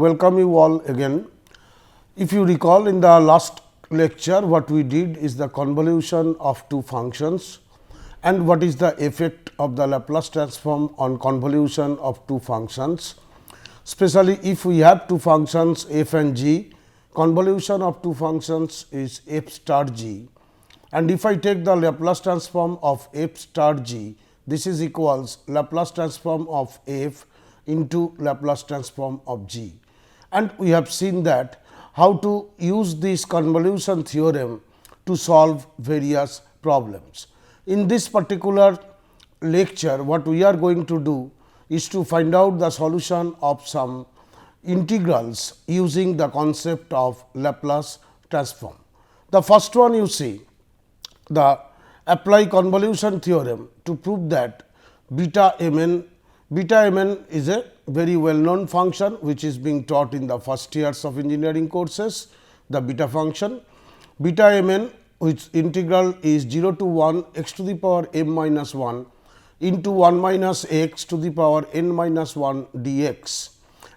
welcome you all again. If you recall, in the last lecture what we did is the convolution of two functions and what is the effect of the Laplace transform on convolution of two functions. Especially if we have two functions f and g, convolution of two functions is f star g, and if I take the Laplace transform of f star g, this is equals Laplace transform of f into Laplace transform of g. And we have seen that how to use this convolution theorem to solve various problems. In this particular lecture, what we are going to do is to find out the solution of some integrals using the concept of Laplace transform. The first one you see, the apply convolution theorem to prove that beta mn is a very well known function which is being taught in the first years of engineering courses, the beta function. Beta mn, which integral is 0 to 1 x to the power m minus 1 into 1 minus x to the power n minus 1 dx,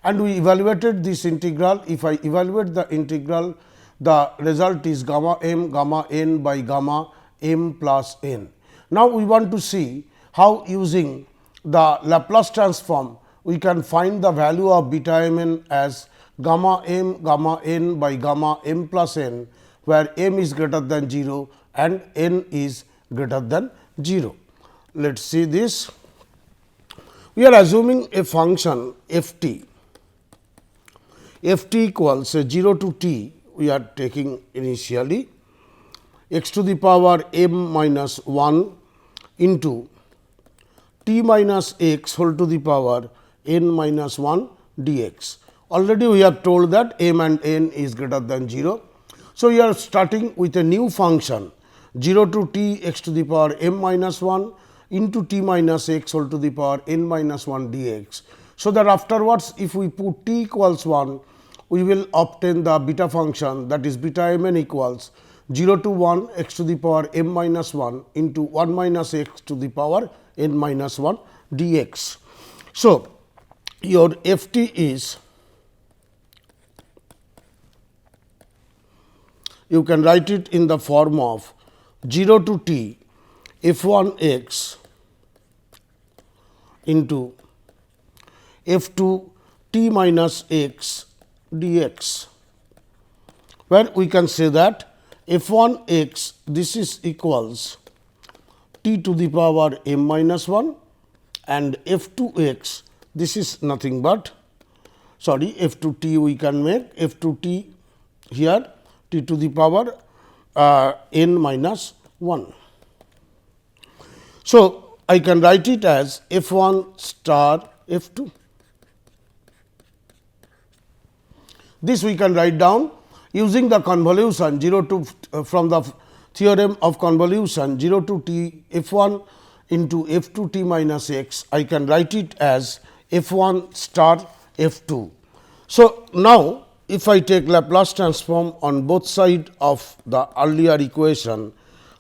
and we evaluated this integral. If I evaluate the integral, the result is gamma m gamma n by gamma m plus n. Now, we want to see how using the Laplace transform we can find the value of beta mn as gamma m gamma n by gamma m plus n, where m is greater than 0 and n is greater than 0. Let us see this. We are assuming a function f t equals 0 to t, we are taking initially x to the power m minus 1 into t minus x whole to the power n minus 1 dx. Already we have told that m and n is greater than 0. So, we are starting with a new function 0 to t x to the power m minus 1 into t minus x whole to the power n minus 1 dx. So, that afterwards if we put t equals 1, we will obtain the beta function, that is beta mn equals 0 to 1 x to the power m minus 1 into 1 minus x to the power n minus 1 dx. So, your f t is, you can write it in the form of 0 to t f 1 x into f 2 t minus x dx, where we can say that f 1 x this is equals t to the power m minus 1 and f 2 x this is nothing but f 2 t we can make f 2 t here t to the power n minus 1. So, I can write it as f 1 star f 2. This we can write down using the convolution 0 to from the theorem of convolution 0 to t f 1 into f 2 t minus x. I can write it as f 1 star f 2. So, now if I take Laplace transform on both sides of the earlier equation,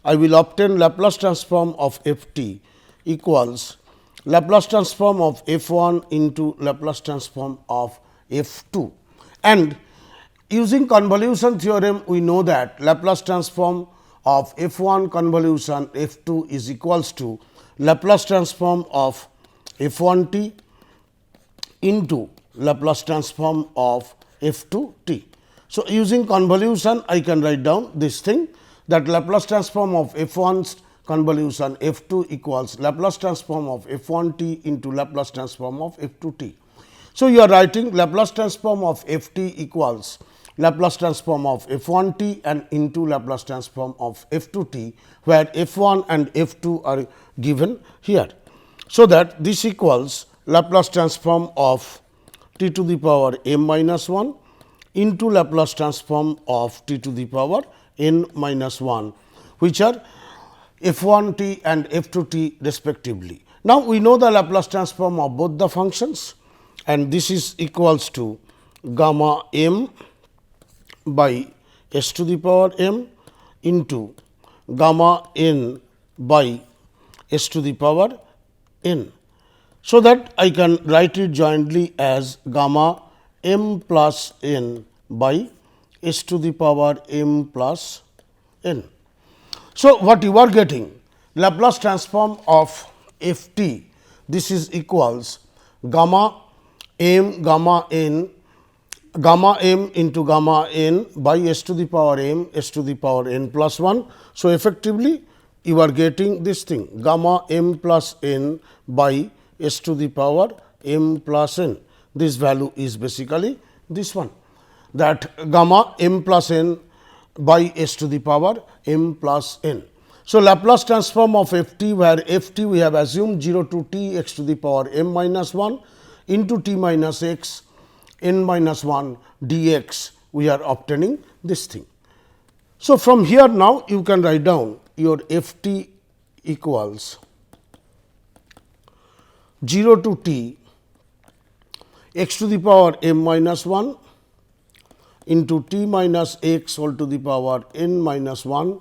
I will obtain Laplace transform of f t equals Laplace transform of f 1 into Laplace transform of f 2. And using convolution theorem, we know that Laplace transform of f 1 convolution f 2 is equals to Laplace transform of f 1 t into Laplace transform of f 2 t. So, using convolution I can write down this thing, that Laplace transform of f 1's convolution f 2 equals Laplace transform of f 1 t into Laplace transform of f 2 t. So, you are writing Laplace transform of f t equals Laplace transform of f 1 t and into Laplace transform of f 2 t, where f 1 and f 2 are given here. So, that this equals Laplace transform of t to the power m minus 1 into Laplace transform of t to the power n minus 1, which are f 1 t and f 2 t respectively. Now, we know the Laplace transform of both the functions, and this is equals to gamma m by s to the power m into gamma n by s to the power n. So, that I can write it jointly as gamma m plus n by s to the power m plus n. So, what you are getting? Laplace transform of f t, this is equals gamma m into gamma n by s to the power m s to the power n plus 1. So, effectively you are getting this thing gamma m plus n by s to the power m plus n. This value is basically this one, that gamma m plus n by s to the power m plus n. So, Laplace transform of f t, where f t we have assumed 0 to t x to the power m minus 1 into t minus x n minus 1 dx, we are obtaining this thing. So, from here now you can write down your f t equals 0 to t x to the power m minus 1 into t minus x whole to the power n minus 1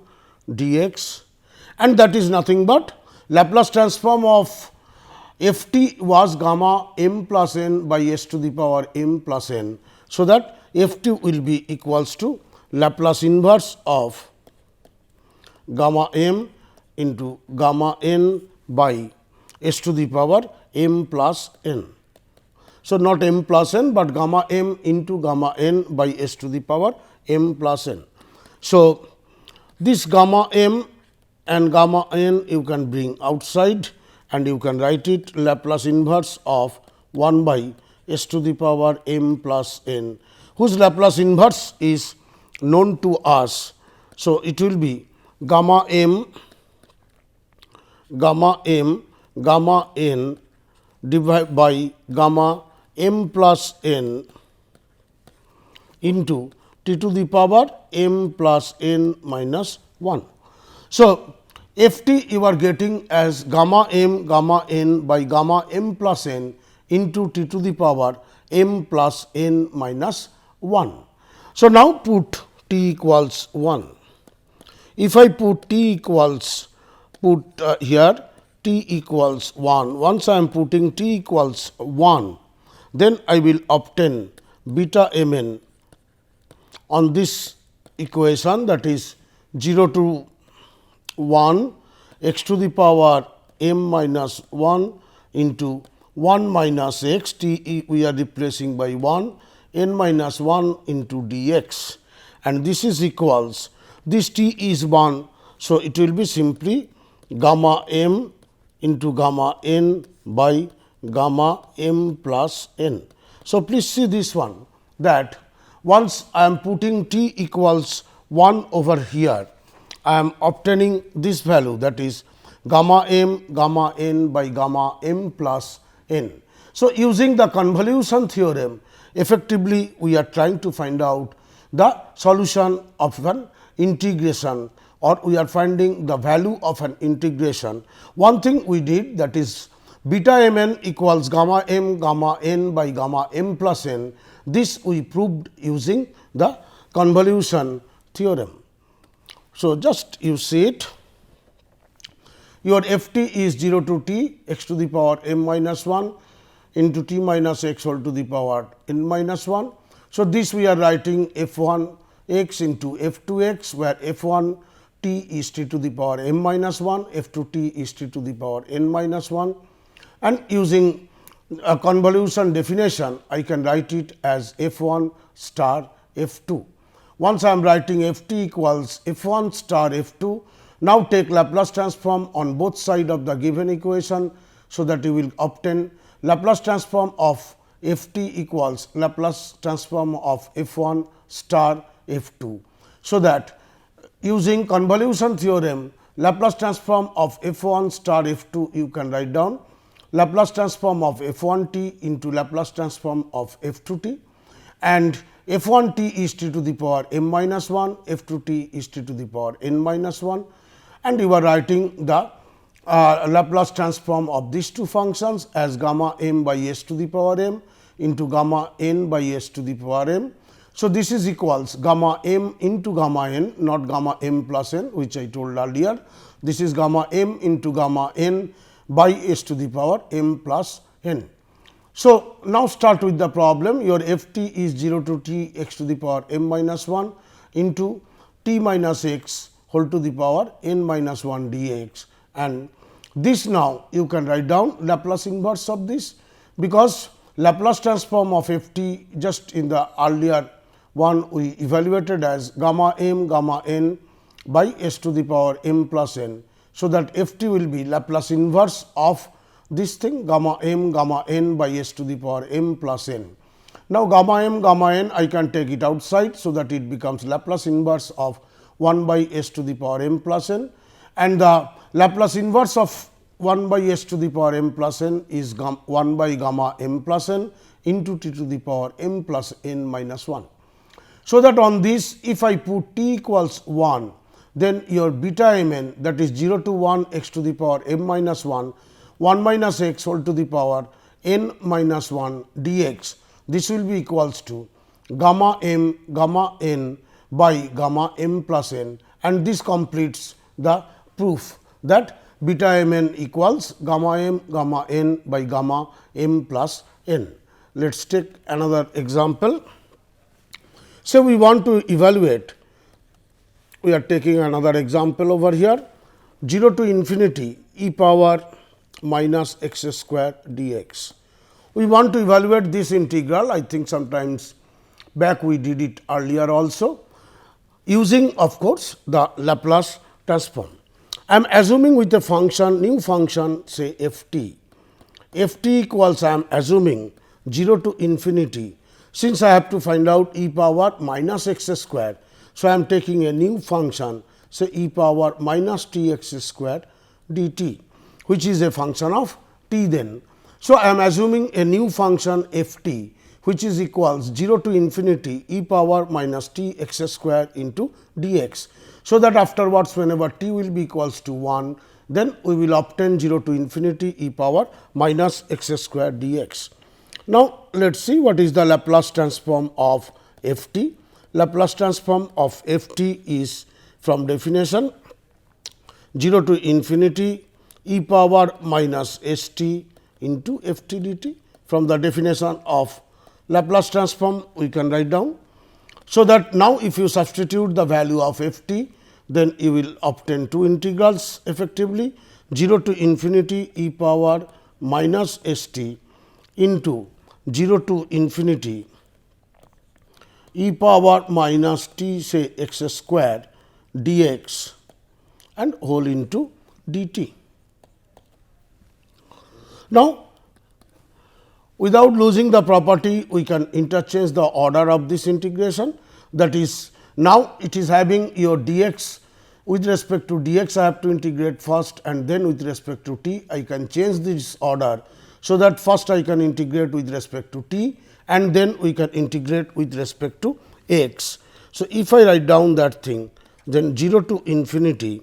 dx, and that is nothing but Laplace transform of f t was gamma m plus n by s to the power m plus n. So, that f t will be equals to Laplace inverse of gamma m into gamma n by s to the power m plus n. So, not m plus n, but gamma m into gamma n by s to the power m plus n. So, this gamma m and gamma n you can bring outside, and you can write it Laplace inverse of 1 by s to the power m plus n, whose Laplace inverse is known to us. So, it will be gamma m gamma n divided by gamma m plus n into t to the power m plus n minus 1. So, f t you are getting as gamma n by gamma m plus n into t to the power m plus n minus 1. So, now put t equals 1. If I put t equals here t equals 1, once I am putting t equals 1, then I will obtain beta m n on this equation, that is 0 to 1 x to the power m minus 1 into 1 minus x, t we are replacing by 1, n minus 1 into dx, and this is equals, this t is 1. So, it will be simply gamma m into gamma n by gamma m plus n. So, please see this one, that once I am putting t equals 1 over here, I am obtaining this value, that is gamma n by gamma m plus n. So, using the convolution theorem, effectively we are trying to find out the solution of an integration, or we are finding the value of an integration. One thing we did, that is beta m n equals gamma n by gamma m plus n. This we proved using the convolution theorem. So, just you see it, your f t is 0 to t x to the power m minus 1 into t minus x whole to the power n minus 1. So, this we are writing f 1 x into f 2 x, where f 1 t is t to the power m minus 1, f 2 t is t to the power n minus 1, and using a convolution definition, I can write it as f 1 star f 2. Once I am writing f t equals f 1 star f 2, now take Laplace transform on both sides of the given equation. So, that you will obtain Laplace transform of f t equals Laplace transform of f 1 star f 2. So, that using convolution theorem, Laplace transform of f 1 star f 2 you can write down Laplace transform of f 1 t into Laplace transform of f 2 t, and f 1 t is t to the power m minus 1, f 2 t is t to the power n minus 1, and you are writing the Laplace transform of these two functions as gamma m by s to the power m into gamma n by s to the power m. So, this is equals gamma m into gamma n, not gamma m plus n, which I told earlier. This is gamma m into gamma n by s to the power m plus n. So, now start with the problem. Your f t is 0 to t x to the power m minus 1 into t minus x whole to the power n minus 1 dx, and this now you can write down Laplace inverse of this, because Laplace transform of f t just in the earlier one we evaluated as gamma m gamma n by s to the power m plus n. So, that f t will be Laplace inverse of this thing gamma m gamma n by s to the power m plus n. Now, gamma m gamma n I can take it outside. So, that it becomes Laplace inverse of 1 by s to the power m plus n, and the Laplace inverse of 1 by s to the power m plus n is 1 by gamma m plus n into t to the power m plus n minus 1. So, that on this if I put t equals 1, then your beta m n, that is 0 to 1 x to the power m minus 1 minus x whole to the power n minus 1 dx, this will be equals to gamma m gamma n by gamma m plus n, and this completes the proof that beta m n equals gamma m gamma n by gamma m plus n. Let us take another example. So, we want to evaluate, we are taking another example over here, 0 to infinity e power minus x square dx. We want to evaluate this integral. I think sometimes back we did it earlier also, using of course, the Laplace transform. I am assuming with a function, new function, say f t. F t equals, I am assuming 0 to infinity. Since I have to find out e power minus x square, so I am taking a new function, say e power minus t x square dt, which is a function of t then. So, I am assuming a new function f t, which is equals 0 to infinity e power minus t x square into dx. So, that afterwards whenever t will be equals to 1, then we will obtain 0 to infinity e power minus x square dx. Now, let us see what is the Laplace transform of f t. Laplace transform of f t is from definition 0 to infinity e power minus s t into f t dt. From the definition of Laplace transform we can write down. So, that now if you substitute the value of f t, then you will obtain two integrals effectively, 0 to infinity e power minus s t into 0 to infinity e power minus t say x square dx and whole into dt. Now, without losing the property, we can interchange the order of this integration, that is now it is having your dx. With respect to dx I have to integrate first, and then with respect to t I can change this order. So, that first I can integrate with respect to t, and then we can integrate with respect to x. So, if I write down that thing, then 0 to infinity,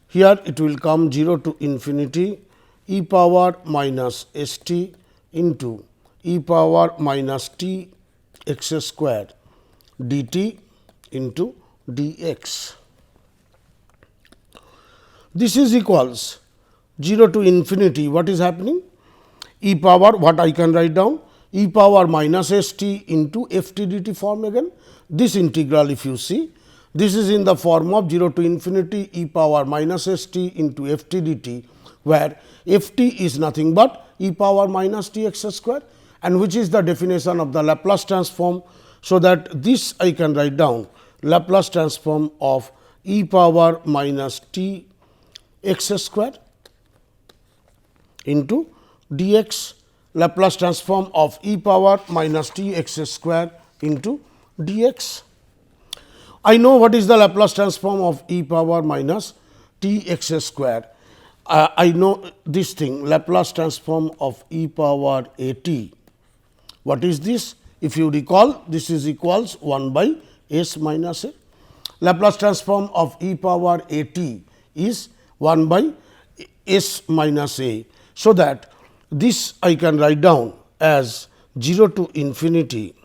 here it will come 0 to infinity e power minus s t into e power minus t x square dt into dx. This is equals 0 to infinity, what is happening? E power, what I can write down, e power minus s t into f t dt form again. This integral if you see, this is in the form of 0 to infinity e power minus s t into f t dt, where f t is nothing but e power minus t x square, and which is the definition of the Laplace transform. So, that this I can write down Laplace transform of e power minus t x square into dx, Laplace transform of e power minus t x square into dx. I know what is the Laplace transform of e power minus t x square. I know this thing, Laplace transform of e power a t. What is this? If you recall, this is equals 1 by s minus a. Laplace transform of e power a t is 1 by s minus a. So, that this I can write down as 0 to infinity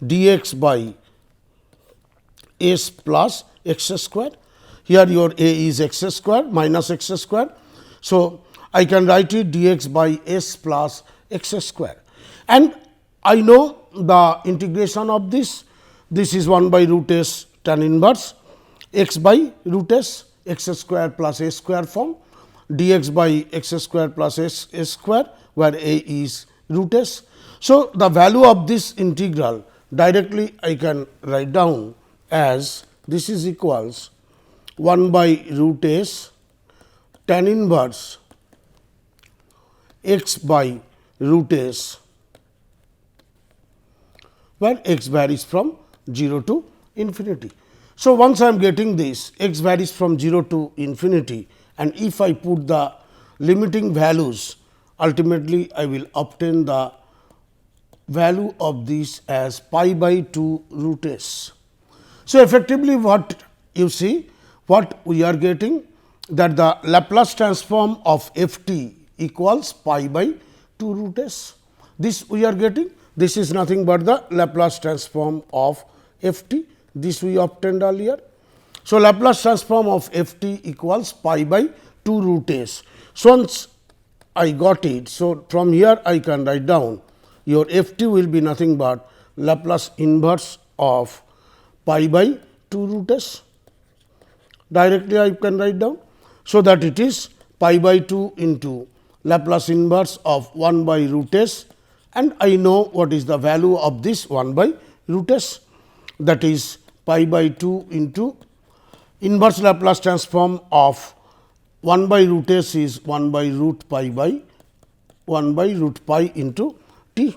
dx by s plus x square. Here your a is x square minus x square. So, I can write it dx by s plus x square. And I know the integration of this. This is 1 by root s tan inverse x by root s x square plus a square form dx by x square plus s square, where a is root s. So, the value of this integral directly I can write down as this is equals 1 by root s tan inverse x by root s, where x varies from 0 to infinity. So, once I am getting this x varies from 0 to infinity, and if I put the limiting values, ultimately I will obtain the value of this as pi by 2 root s. So, effectively what you see, what we are getting, that the Laplace transform of f t equals pi by 2 root s. This we are getting, this is nothing but the Laplace transform of f t, this we obtained earlier. So, Laplace transform of f t equals pi by 2 root s. So, once I got it, so from here I can write down your f t will be nothing but Laplace inverse of pi by 2 root s. Directly I can write down. So, that it is pi by 2 into Laplace inverse of 1 by root s, and I know what is the value of this 1 by root s, that is pi by 2 into inverse Laplace transform of 1 by root s is 1 by root pi by 1 by root pi into t.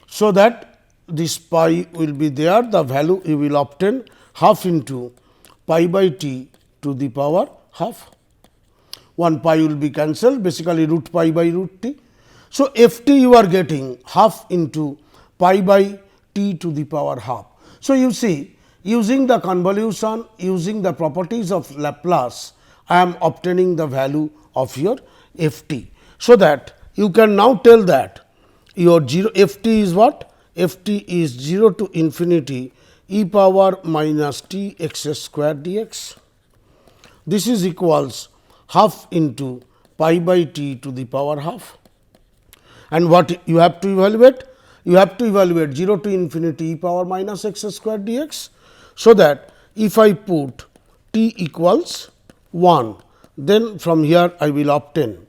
So, that this pi will be there, the value you will obtain half into pi by t to the power half. 1 pi will be cancelled, basically root pi by root t. So, f t you are getting half into pi by t to the power half. So, you see, using the convolution, using the properties of Laplace, I am obtaining the value of your f t. So, that you can now tell that your 0 f t is what? F t is 0 to infinity e power minus t x square dx. This is equals half into pi by t to the power half. And what you have to evaluate? You have to evaluate 0 to infinity e power minus x square dx. So, that if I put t equals 1, then from here I will obtain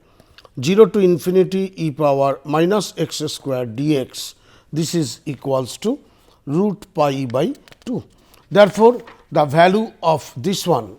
0 to infinity e power minus x square dx. This is equals to root pi by 2. Therefore, the value of this one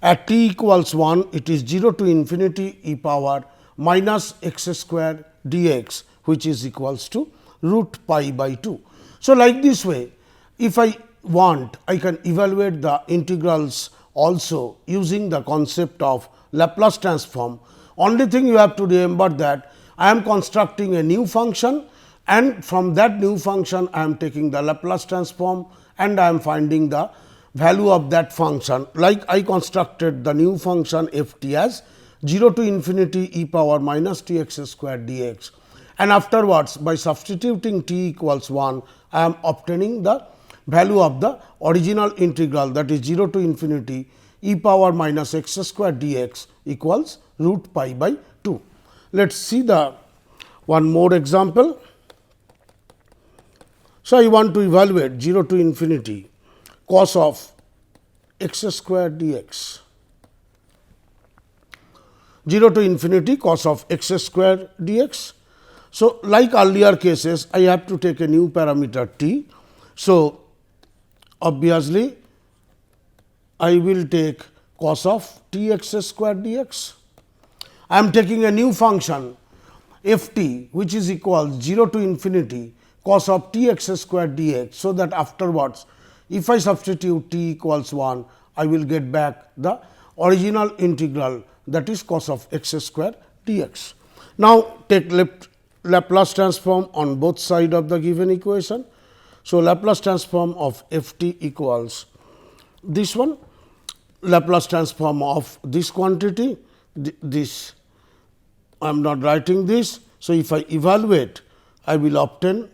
at t equals 1, it is 0 to infinity e power minus x square dx, which is equals to root pi by 2. So, like this way, if I want, I can evaluate the integrals also using the concept of Laplace transform. Only thing you have to remember that I am constructing a new function, and from that new function I am taking the Laplace transform, and I am finding the value of that function. Like I constructed the new function f t as 0 to infinity e power minus t x square dx, and afterwards by substituting t equals 1, I am obtaining the value of the original integral, that is 0 to infinity e power minus x square dx equals root pi by 2. Let us see the one more example. So, I want to evaluate 0 to infinity cos of x square dx. 0 to infinity cos of x square dx. So, like earlier cases, I have to take a new parameter t. So, obviously, I will take cos of t x square dx. I am taking a new function f t, which is equal 0 to infinity cos of t x square dx. So, that afterwards, if I substitute t equals 1, I will get back the original integral, that is cos of x square dx. Now, take Laplace transform on both sides of the given equation. So, Laplace transform of f t equals this one, Laplace transform of this quantity, this I am not writing this. So, if I evaluate, I will obtain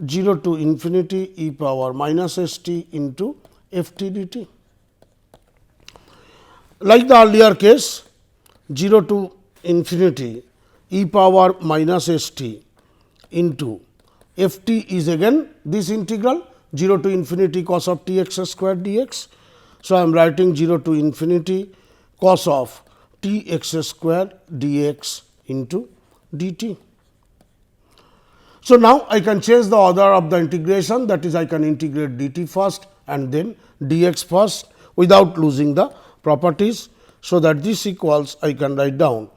0 to infinity e power minus s t into f t dt. Like the earlier case, 0 to infinity e power minus s t into f t is again this integral 0 to infinity cos of t x square dx. So, I am writing 0 to infinity cos of t x square dx into dt. So, now I can change the order of the integration, that is I can integrate dt first and then dx first without losing the properties. So, that this equals I can write down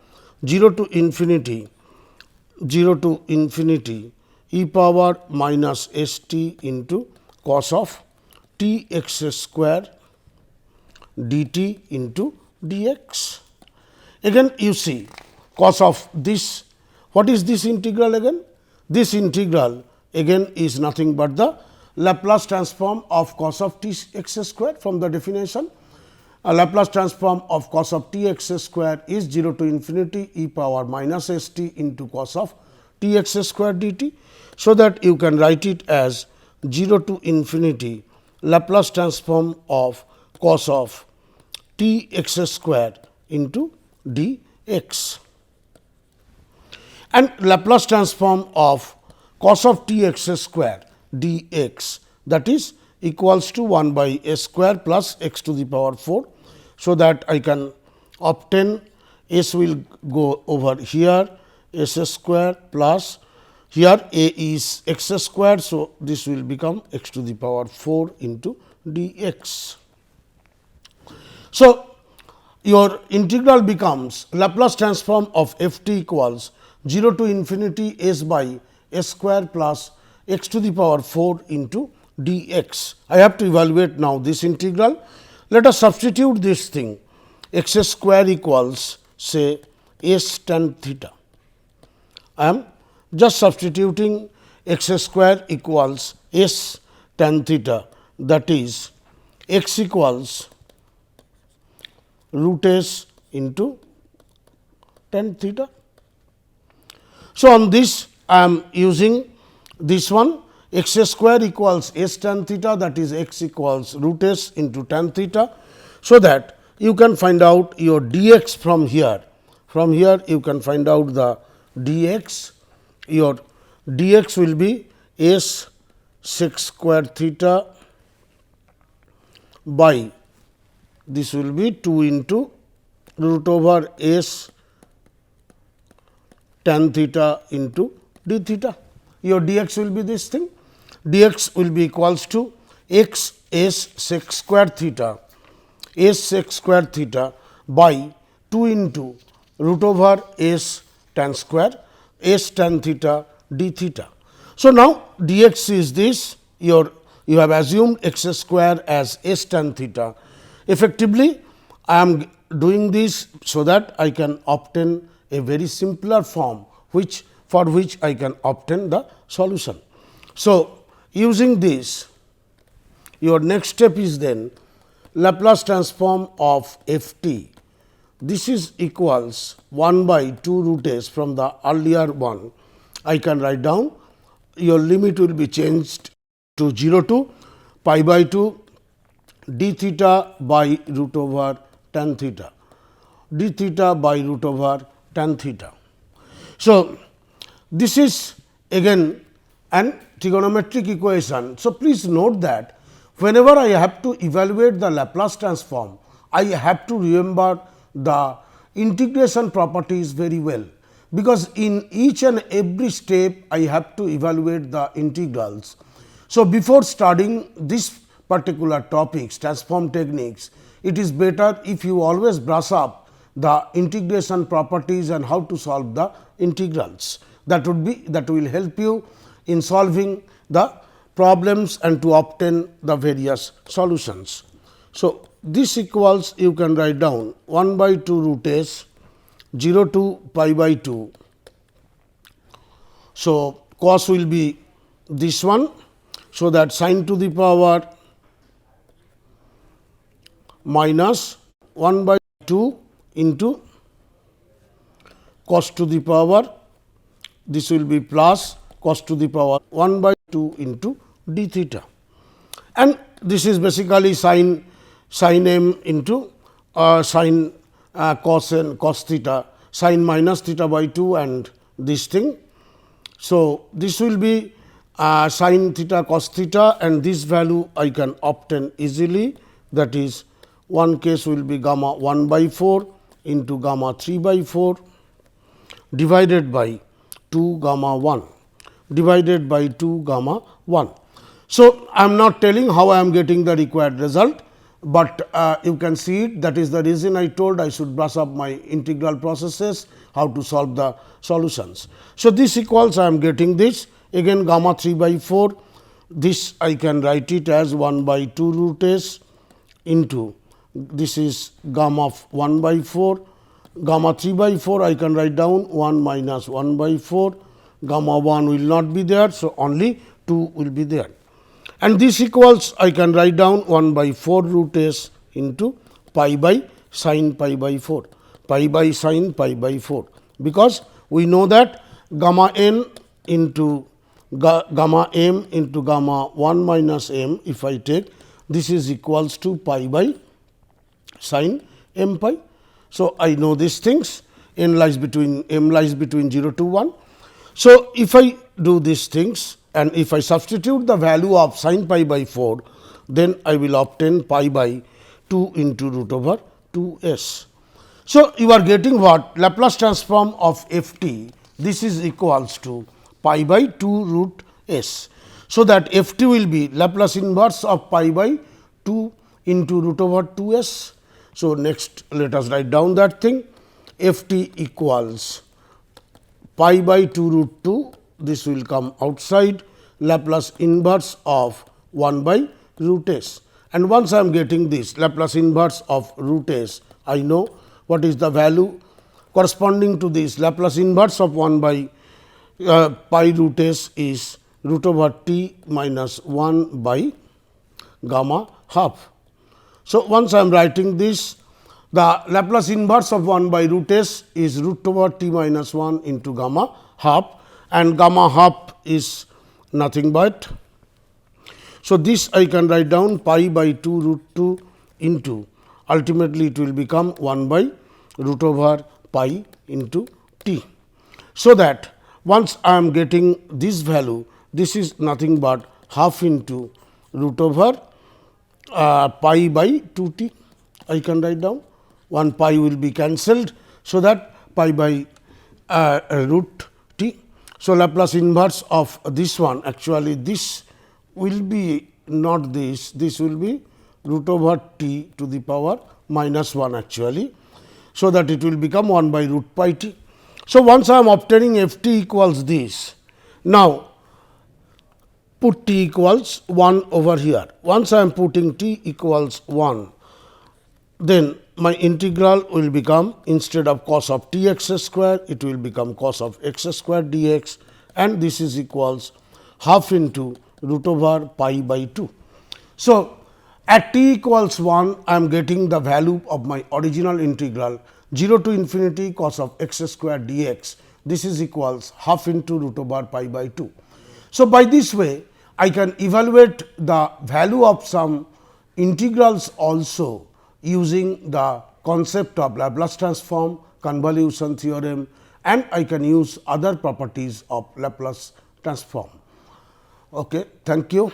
0 to infinity e power minus s t into cos of t x square dt into dx. Again you see cos of this, what is this integral again? This integral again is nothing but the Laplace transform of cos of t x square from the definition. A Laplace transform of cos of t x square is 0 to infinity e power minus s t into cos of t x square dt. So, that you can write it as 0 to infinity Laplace transform of cos of t x square into dx. And Laplace transform of cos of t x square dx, that is equals to 1 by s square plus x to the power 4. So, that I can obtain s will go over here s square plus here a is x square. So, this will become x to the power 4 into dx. So, your integral becomes Laplace transform of f t equals 0 to infinity s by s square plus x to the power 4 into dx. I have to evaluate now this integral. Let us substitute this thing, x square equals say s tan theta. I am just substituting x square equals s tan theta, that is x equals root s into tan theta. So, on this I am using this one, x square equals s tan theta, that is x equals root s into tan theta. So, that you can find out your dx from here. From here you can find out the dx. Your dx will be s sec square theta by this will be 2 into root over s tan theta into d theta. Your dx will be this thing, dx will be equals to x s sec square theta by 2 into root over s tan square s tan theta d theta. So, now dx is this, you have assumed x square as s tan theta. Effectively, I am doing this so that I can obtain a very simpler form, for which I can obtain the solution. So, using this, your next step is then Laplace transform of f t. This is equals 1 by 2 root s from the earlier one. I can write down, your limit will be changed to 0 to pi by 2 d theta by root over tan theta, d theta by root over tan theta. So, this is again an trigonometric equation. So, please note that whenever I have to evaluate the Laplace transform, I have to remember the integration properties very well, because in each and every step I have to evaluate the integrals. So, before studying this particular topics, transform techniques, it is better if you always brush up the integration properties and how to solve the integrals. That will help you in solving the problems and to obtain the various solutions. So, this equals, you can write down 1 by 2 root s 0 to pi by 2. So, cos will be this one. So, that sin to the power minus 1 by 2 into cos to the power, this will be plus cos to the power 1 by 2 into d theta, and this is basically sin m into sin cos theta, sin minus theta by 2 and this thing. So, this will be sin theta cos theta, and this value I can obtain easily, that is one case will be gamma 1 by 4 into gamma 3 by 4 divided by 2 gamma 1 divided by 2 gamma 1. So, I am not telling how I am getting the required result, but you can see it, that is the reason I told I should brush up my integral processes, how to solve the solutions. So, this equals I am getting this again gamma 3 by 4, this I can write it as 1 by 2 root s into this is gamma of 1 by 4, gamma 3 by 4 I can write down 1 minus 1 by 4, gamma 1 will not be there. So, only 2 will be there, and this equals I can write down 1 by 4 root s into pi by sin pi by 4, pi by sin pi by 4, because we know that gamma n into gamma m into gamma 1 minus m, if I take, this is equals to pi by sin m pi. So, I know these things, n lies between m lies between 0 to 1. So, if I do these things and if I substitute the value of sin pi by 4, then I will obtain pi by 2 into root over 2 s. So, you are getting what? Laplace transform of f t, this is equals to pi by 2 root s. So, that f t will be Laplace inverse of pi by 2 into root over 2 s. So, next let us write down that thing, f t equals pi by 2 root 2, this will come outside, Laplace inverse of 1 by root s. And once I am getting this Laplace inverse of root s, I know what is the value corresponding to this Laplace inverse of 1 by pi root s is root over t minus 1 by gamma half. So, once I am writing this, the Laplace inverse of 1 by root s is root over t minus 1 into gamma half, and gamma half is nothing but. So, this I can write down pi by 2 root 2 into, ultimately it will become 1 by root over pi into t. So, that once I am getting this value, this is nothing but half into root over pi by 2 t, I can write down, 1 pi will be cancelled. So, that pi by root t. So, Laplace inverse of this one, actually this will be not this, this will be root over t to the power minus 1 actually. So, that it will become 1 by root pi t. So, once I am obtaining f t equals this, now put t equals 1 over here. Once I am putting t equals 1, then my integral will become, instead of cos of t x square, it will become cos of x square dx, and this is equals half into root over pi by 2. So, at t equals 1, I am getting the value of my original integral 0 to infinity cos of x square dx. This is equals half into root over pi by 2. So, by this way, I can evaluate the value of some integrals also using the concept of Laplace transform, convolution theorem, and I can use other properties of Laplace transform. Okay, thank you.